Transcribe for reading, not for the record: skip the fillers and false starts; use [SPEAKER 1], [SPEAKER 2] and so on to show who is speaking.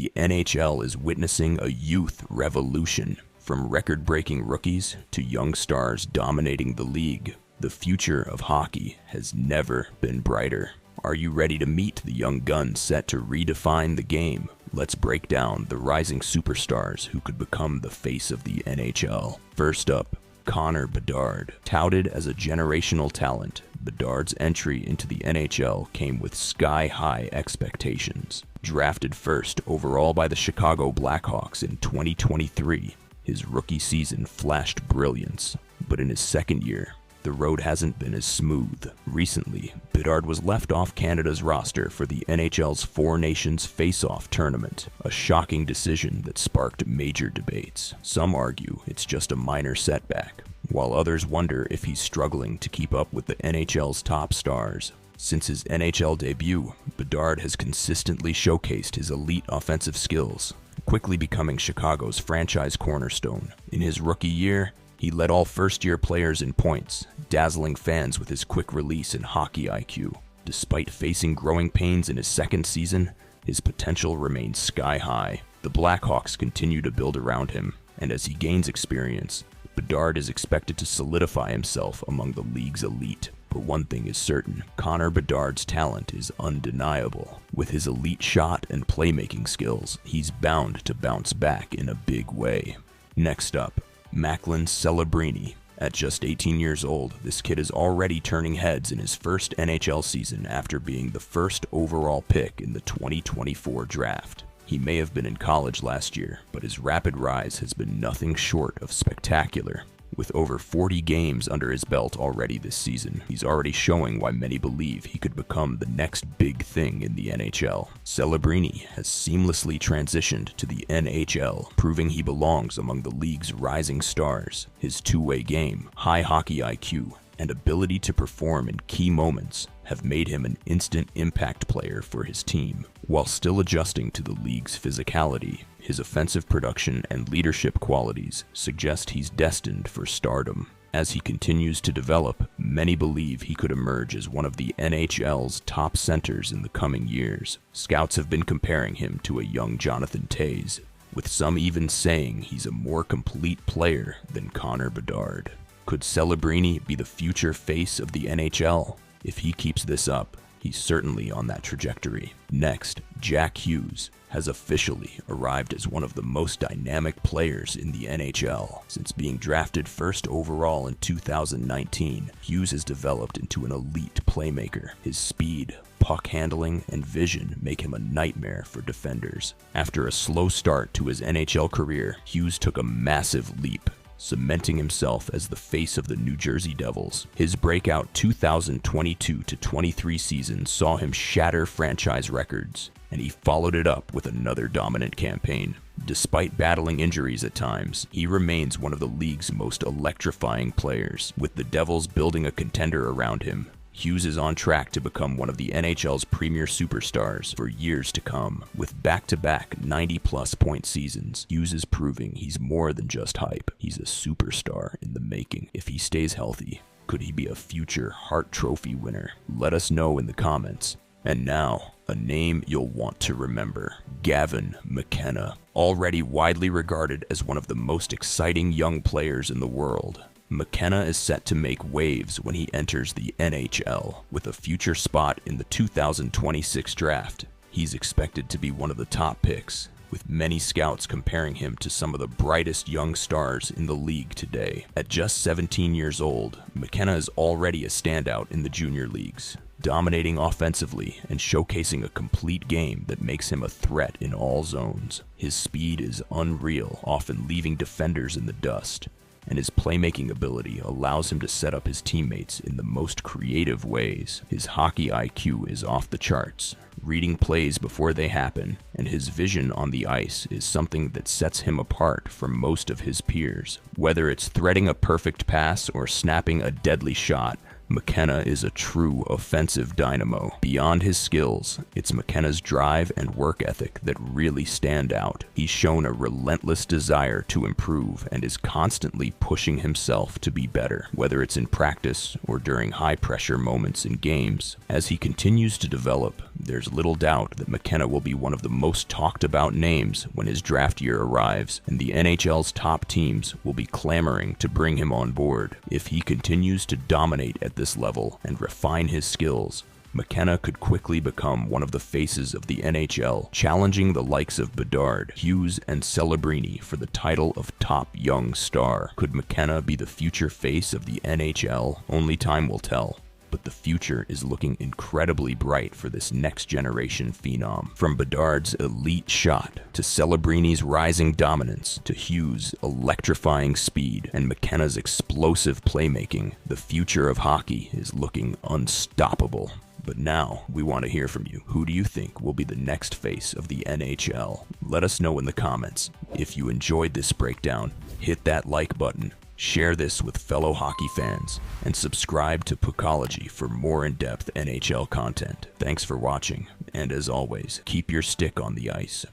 [SPEAKER 1] the NHL is witnessing a youth revolution. From record-breaking rookies to young stars dominating the league, the future of hockey has never been brighter. Are you ready to meet the young guns set to redefine the game? Let's break down the rising superstars who could become the face of the NHL. First up, Connor Bedard. Touted as a generational talent, Bedard's entry into the NHL came with sky-high expectations. Drafted first overall by the Chicago Blackhawks in 2023, his rookie season flashed brilliance, but in his second year, the road hasn't been as smooth. Recently, Bedard was left off Canada's roster for the NHL's Four Nations Face-Off tournament, a shocking decision that sparked major debates. Some argue it's just a minor setback, while others wonder if he's struggling to keep up with the NHL's top stars. Since his NHL debut, Bedard has consistently showcased his elite offensive skills, quickly becoming Chicago's franchise cornerstone. In his rookie year, he led all first-year players in points, dazzling fans with his quick release and hockey IQ. Despite facing growing pains in his second season, his potential remains sky-high. The Blackhawks continue to build around him, and as he gains experience, Bedard is expected to solidify himself among the league's elite. But one thing is certain, Connor Bedard's talent is undeniable. With his elite shot and playmaking skills, he's bound to bounce back in a big way. Next up, Macklin Celebrini. At just 18 years old, this kid is already turning heads in his first NHL season after being the first overall pick in the 2024 draft. He may have been in college last year, but his rapid rise has been nothing short of spectacular. With over 40 games under his belt already this season, he's already showing why many believe he could become the next big thing in the NHL. Celebrini has seamlessly transitioned to the NHL, proving he belongs among the league's rising stars. His two-way game, high hockey IQ, and ability to perform in key moments have made him an instant impact player for his team. While still adjusting to the league's physicality, his offensive production and leadership qualities suggest he's destined for stardom. As he continues to develop, many believe he could emerge as one of the NHL's top centers in the coming years. Scouts have been comparing him to a young Jonathan Toews, with some even saying he's a more complete player than Connor Bedard. Could Celebrini be the future face of the NHL? If he keeps this up, he's certainly on that trajectory. Next, Jack Hughes has officially arrived as one of the most dynamic players in the NHL. Since being drafted first overall in 2019, Hughes has developed into an elite playmaker. His speed, puck handling, and vision make him a nightmare for defenders. After a slow start to his NHL career, Hughes took a massive leap, cementing himself as the face of the New Jersey Devils. His breakout 2022-23 season saw him shatter franchise records, and he followed it up with another dominant campaign. Despite battling injuries at times, he remains one of the league's most electrifying players. With the Devils building a contender around him, Hughes is on track to become one of the NHL's premier superstars for years to come. With back-to-back 90-plus point seasons, Hughes is proving he's more than just hype. He's a superstar in the making. If he stays healthy, could he be a future Hart Trophy winner? Let us know in the comments. And now, a name you'll want to remember, Gavin McKenna. Already widely regarded as one of the most exciting young players in the world, McKenna is set to make waves when he enters the NHL. With a future spot in the 2026 draft, he's expected to be one of the top picks, with many scouts comparing him to some of the brightest young stars in the league today. At just 17 years old, McKenna is already a standout in the junior leagues, dominating offensively and showcasing a complete game that makes him a threat in all zones. His speed is unreal, often leaving defenders in the dust, and his playmaking ability allows him to set up his teammates in the most creative ways. His hockey IQ is off the charts, reading plays before they happen, and his vision on the ice is something that sets him apart from most of his peers. Whether it's threading a perfect pass or snapping a deadly shot, McKenna is a true offensive dynamo. Beyond his skills, it's McKenna's drive and work ethic that really stand out. He's shown a relentless desire to improve and is constantly pushing himself to be better, whether it's in practice or during high-pressure moments in games. As he continues to develop, there's little doubt that McKenna will be one of the most talked about names when his draft year arrives, and the NHL's top teams will be clamoring to bring him on board. If he continues to dominate at this level and refine his skills, McKenna could quickly become one of the faces of the NHL, challenging the likes of Bedard, Hughes, and Celebrini for the title of top young star. Could McKenna be the future face of the NHL? Only time will tell. But the future is looking incredibly bright for this next generation phenom. From Bedard's elite shot, to Celebrini's rising dominance, to Hughes' electrifying speed, and McKenna's explosive playmaking, the future of hockey is looking unstoppable. But now, we want to hear from you. Who do you think will be the next face of the NHL? Let us know in the comments. If you enjoyed this breakdown, hit that like button, share this with fellow hockey fans, and subscribe to Puckology for more in-depth NHL content. Thanks for watching, and as always, keep your stick on the ice.